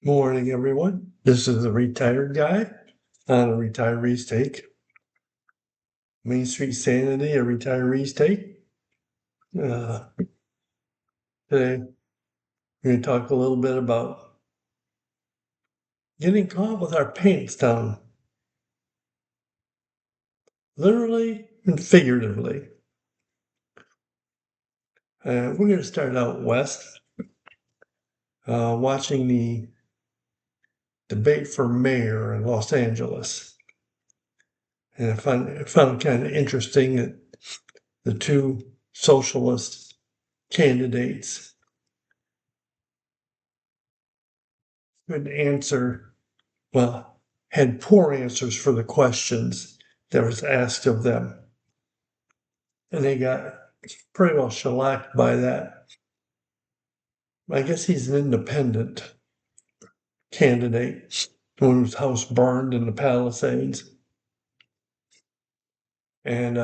Morning, everyone. This is the Retired Guy on a Retiree's Take. Main Street Sanity, a Retiree's Take. Today, we're going to talk a little bit about getting caught with our pants down, literally and figuratively. We're going to start out west, watching the debate for mayor in Los Angeles. And I found it kind of interesting that the two socialist candidates couldn't answer, well, had poor answers for the questions that was asked of them. And they got pretty well shellacked by that. I guess he's an independent candidate, one whose house burned in the Palisades. And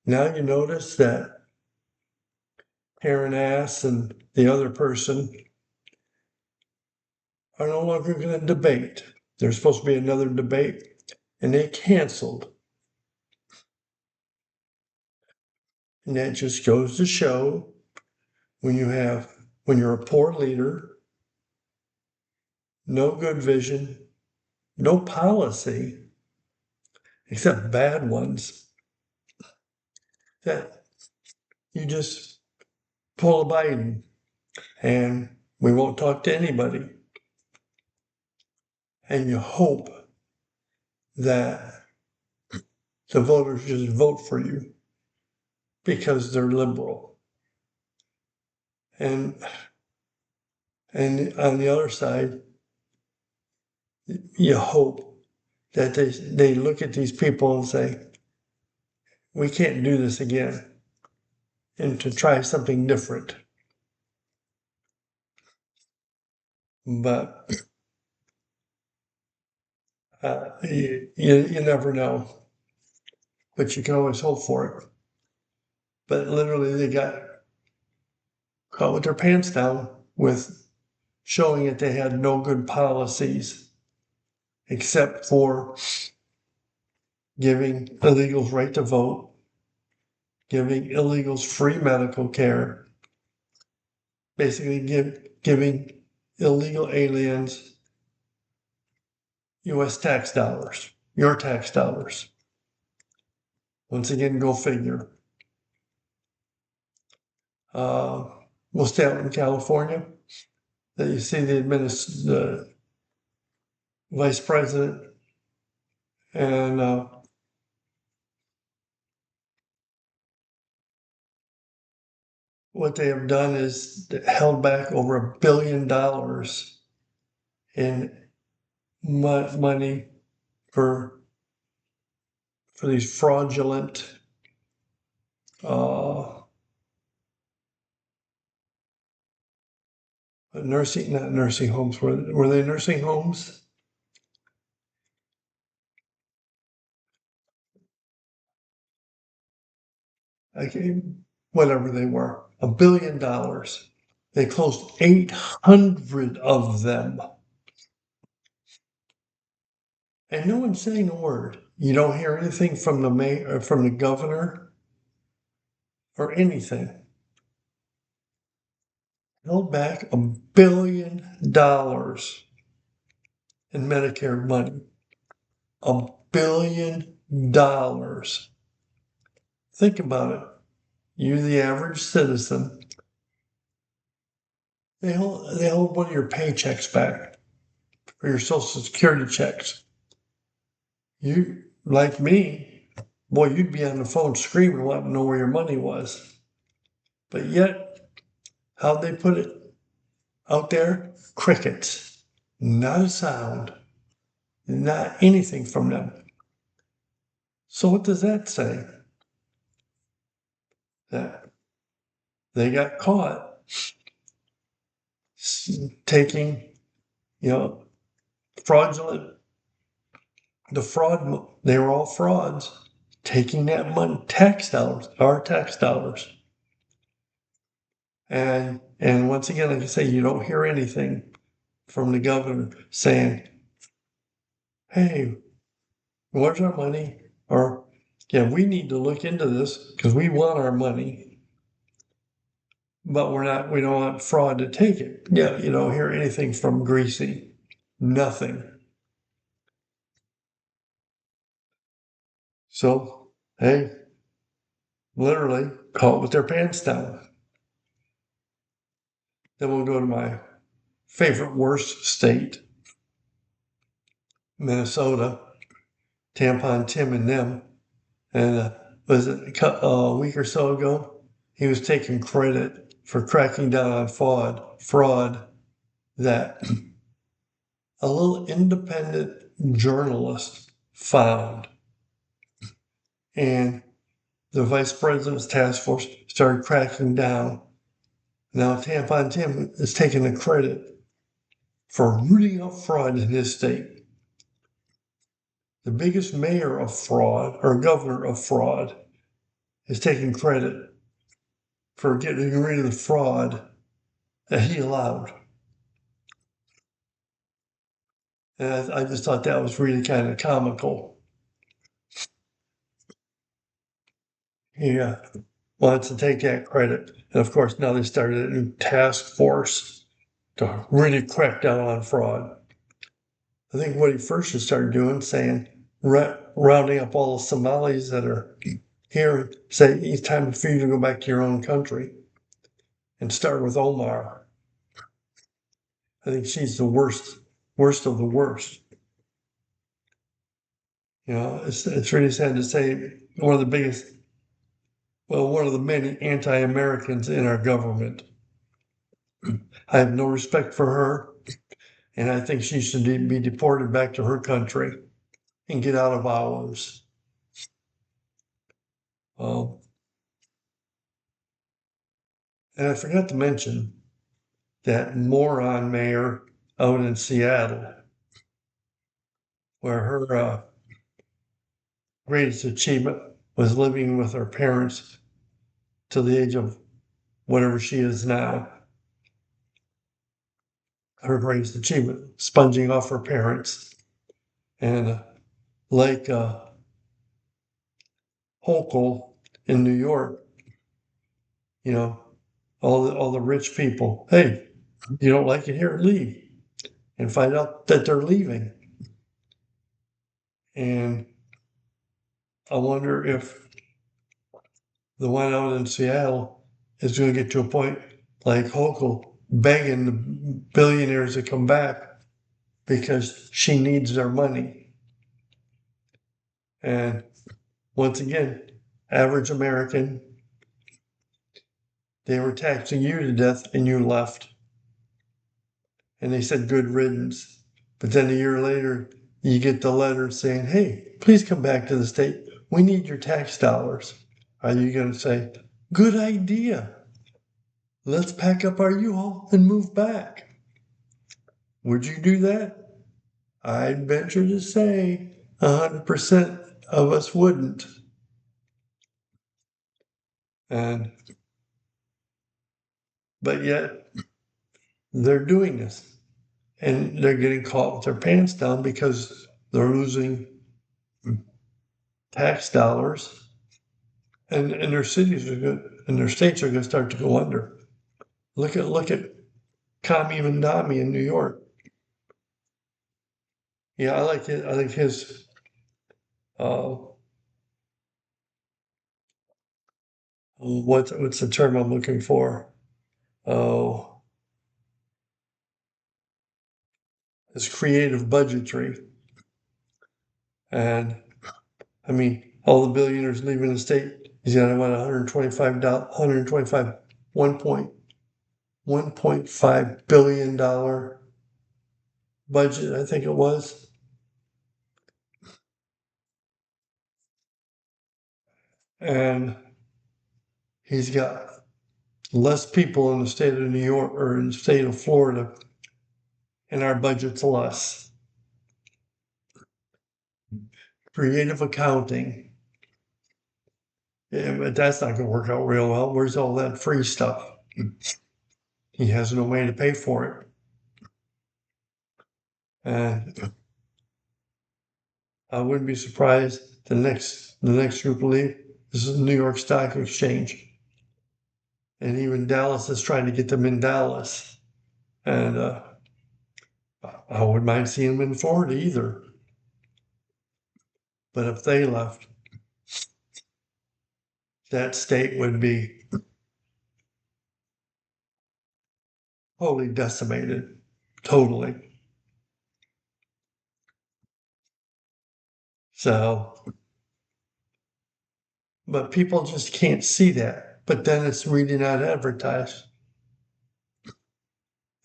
now you notice that Aaron Ass and the other person are no longer going to debate. There's supposed to be another debate, and they canceled. And that just goes to show when you're a poor leader, no good vision, no policy, except bad ones, that you just pull a Biden and we won't talk to anybody. And you hope that the voters just vote for you because they're liberal. And on the other side, you hope that they look at these people and say, we can't do this again, and to try something different. But you never know, but you can always hope for it. But literally, they got caught with their pants down with showing that they had no good policies except for giving illegals right to vote, giving illegals free medical care, basically giving illegal aliens U.S. tax dollars, your tax dollars. Once again, go figure. We'll stay out in California. That you see the vice president and what they have done is held back over $1 billion in money for these fraudulent not nursing homes. Were they nursing homes? Whatever they were, $1 billion. They closed 800 of them. And no one's saying a word. You don't hear anything from the mayor, from the governor, or anything. Held back $1 billion in Medicare money. $1 billion. Think about it. You, the average citizen, they hold one of your paychecks back, or your Social Security checks. You, like me, boy, you'd be on the phone screaming, wanting to know where your money was. But yet, how'd they put it out there? Crickets. Not a sound. Not anything from them. So what does that say? That they got caught taking, fraudulent, they were all frauds, taking that money, tax dollars, our tax dollars. And once again, like I say, you don't hear anything from the governor saying, hey, where's our money? Or, yeah, we need to look into this because we want our money, but we don't want fraud to take it. Yeah, you don't hear anything from Greasy. Nothing. So, hey, literally caught with their pants down. Then we'll go to my favorite worst state, Minnesota, Tampon Tim and them. And was it a week or so ago? He was taking credit for cracking down on fraud that a little independent journalist found. And the vice president's task force started cracking down. Now Tampon Tim is taking the credit for rooting out fraud in his state. The biggest mayor of fraud or governor of fraud is taking credit for getting rid of the fraud that he allowed. And I just thought that was really kind of comical. He wants to take that credit. And of course, now they started a new task force to really crack down on fraud. I think what he first should start doing, saying, rounding up all the Somalis that are here, say it's time for you to go back to your own country, and start with Omar. I think she's the worst of the worst. You know, it's really sad to say one of the many anti-Americans in our government. I have no respect for her, and I think she should be deported back to her country and get out of ours. And I forgot to mention that moron mayor out in Seattle, where her greatest achievement was living with her parents till the age of whatever she is now. Her greatest achievement, sponging off her parents. And like Hochul in New York, you know, all the rich people, hey, you don't like it here, leave. And find out that they're leaving. And I wonder if the one out in Seattle is going to get to a point like Hochul begging the billionaires to come back because she needs their money. And once again, average American, they were taxing you to death and you left. And they said good riddance. But then a year later, you get the letter saying, hey, please come back to the state. We need your tax dollars. Are you going to say, good idea? Let's pack up our U-Haul and move back. Would you do that? I'd venture to say 100% of us wouldn't. But yet, they're doing this. And they're getting caught with their pants down because they're losing tax dollars. And their cities are good, and their states are going to start to go under. Look at Kami Mandami in New York. Yeah, I like it. I think his what's the term I'm looking for? Oh, his creative budgetry. And I mean, all the billionaires leaving the state. He's got about $1.5 billion budget, I think it was. And he's got less people in the state of New York or in the state of Florida, and our budget's less. Creative accounting. Yeah, but that's not going to work out real well. Where's all that free stuff? He has no way to pay for it. And I wouldn't be surprised the next group to leave. This is the New York Stock Exchange. And even Dallas is trying to get them in Dallas. And I wouldn't mind seeing them in Florida either. But if they left, that state would be totally decimated. Totally. So, but people just can't see that. But then it's really not advertised.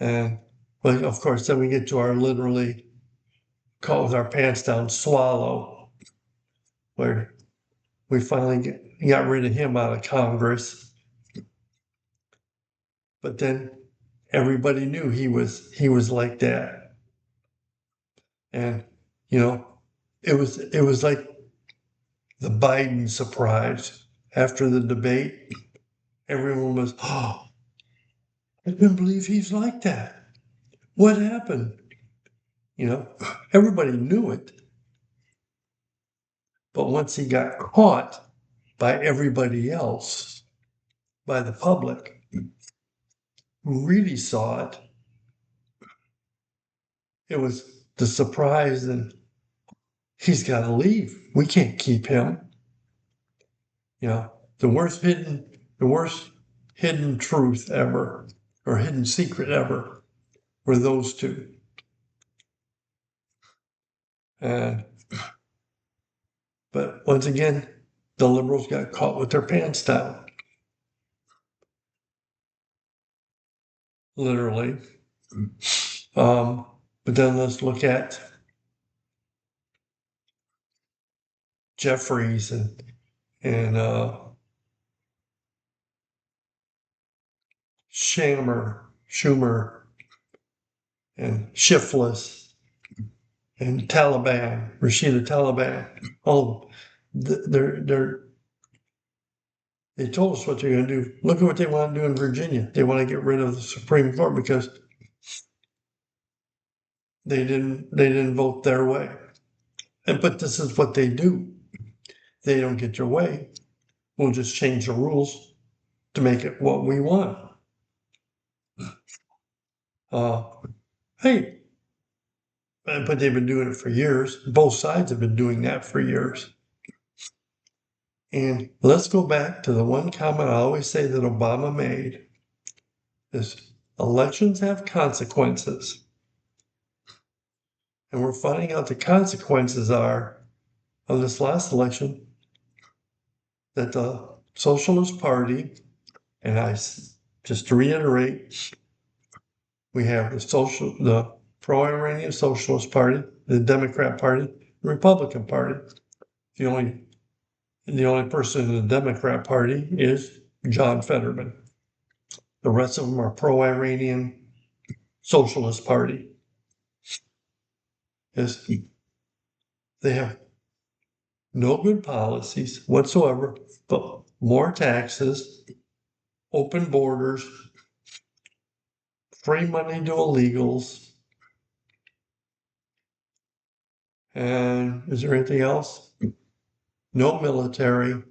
And, well, of course, then we get to our literally caught with our pants down swallow, where we finally got rid of him out of Congress. But then everybody knew he was like that. And, you know, it was like the Biden surprise after the debate. Everyone was, oh, I can't believe he's like that. What happened? You know, everybody knew it. But once he got caught by everybody else, by the public, who really saw it, it was the surprise and he's got to leave. We can't keep him. You know, the worst hidden truth ever, or hidden secret ever, were those two. And but once again, the liberals got caught with their pants down. Literally. But then let's look at Jeffries and Schumer, and Shiftless, and Taliban, Rashida Taliban. All they told us what they're going to do. Look at what they want to do in Virginia. They want to get rid of the Supreme Court because they didn't vote their way. But this is what they do. They don't get their way. We'll just change the rules to make it what we want. Hey, but they've been doing it for years. Both sides have been doing that for years. And let's go back to the one comment I always say that Obama made is elections have consequences. And we're finding out the consequences are of this last election that the Socialist Party, and just to reiterate, we have the pro-Iranian Socialist Party, the Democrat Party, the Republican Party. The only person in the Democrat Party is John Fetterman. The rest of them are pro-Iranian Socialist Party. They have no good policies whatsoever, but more taxes, open borders, free money to illegals. And is there anything else? No military.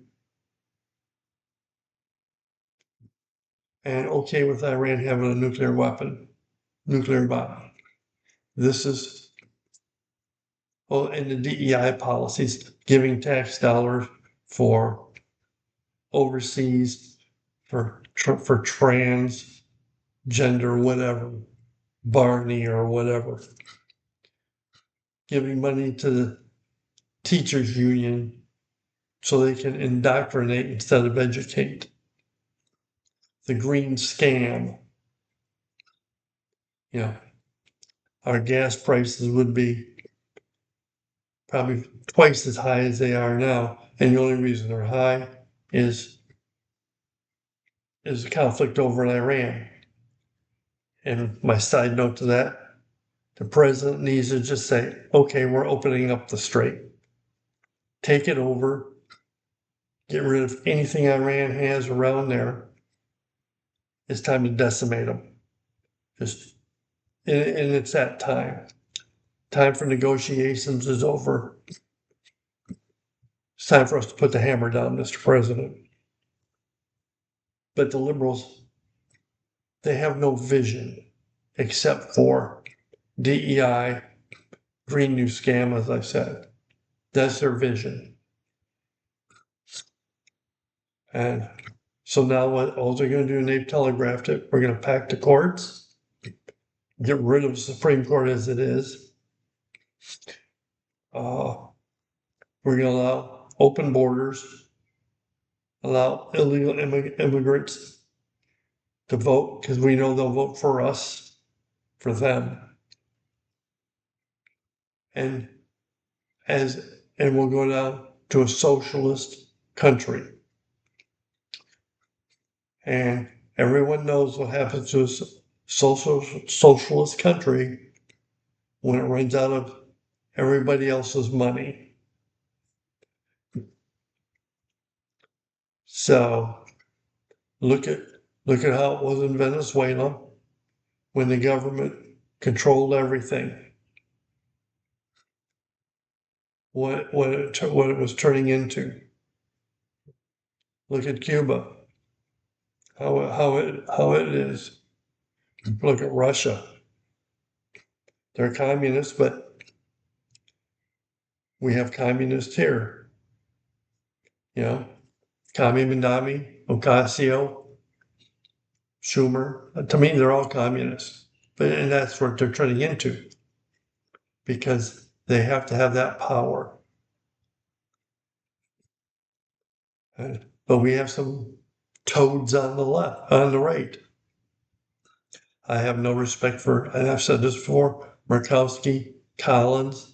And okay with Iran having a nuclear bomb. This is, and the DEI policies, giving tax dollars for overseas, for trans, gender, whatever, Barney or whatever. Giving money to the teachers union so they can indoctrinate instead of educate. The green scam. You know, our gas prices would be probably twice as high as they are now. And the only reason they're high is the conflict over in Iran. And my side note to that, the president needs to just say, okay, we're opening up the strait. Take it over. Get rid of anything Iran has around there. It's time to decimate them. And it's that time. time for negotiations is over. It's time for us to put the hammer down, Mr. President. But the liberals, they have no vision except for DEI, Green New Scam, as I said. That's their vision. And so now what all they're going to do, and they've telegraphed it, we're going to pack the courts, get rid of the Supreme Court as it is. We're going to allow open borders, allow illegal immigrants to vote, because we know they'll vote for us, for them. And we'll go down to a socialist country. And everyone knows what happens to a socialist country when it runs out of everybody else's money. So look at how it was in Venezuela when the government controlled everything. What it was turning into. Look at Cuba. How it is. Look at Russia. They're communists, but we have communists here. You know, Kami Mandami, Ocasio, Schumer. To me, they're all communists. And that's what they're turning into. Because they have to have that power. But we have some toads on the left, on the right. I have no respect for, and I've said this before, Murkowski, Collins,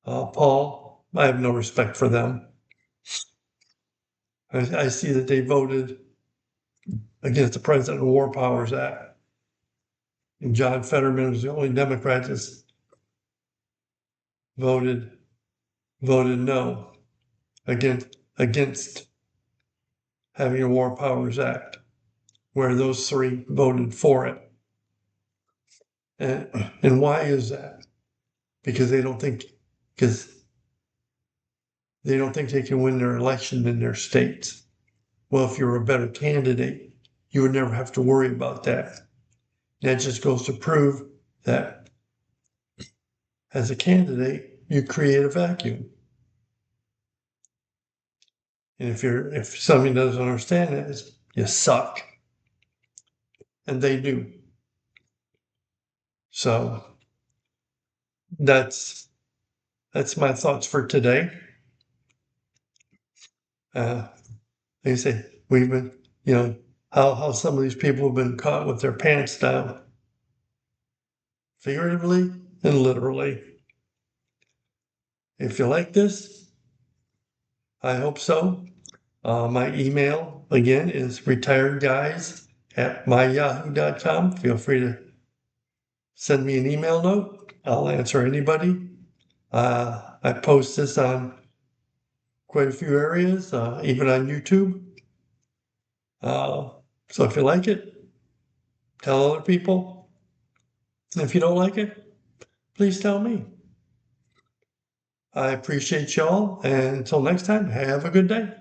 Paul. I have no respect for them. I see that they voted against the President of War Powers Act. And John Fetterman was the only Democrat that voted no against having a War Powers Act, where those three voted for it. And why is that? Because they don't think they can win their election in their states. Well, if you're a better candidate, you would never have to worry about that. That just goes to prove that as a candidate, you create a vacuum. And if somebody doesn't understand that, you suck. And they do. So that's my thoughts for today. Like I say, we've been, how some of these people have been caught with their pants down, figuratively and literally. If you like this, I hope so. My email, again, is retiredguys@myyahoo.com. Feel free to send me an email note. I'll answer anybody. I post this on quite a few areas, even on YouTube. So if you like it, tell other people. If you don't like it, please tell me. I appreciate y'all, and until next time, have a good day.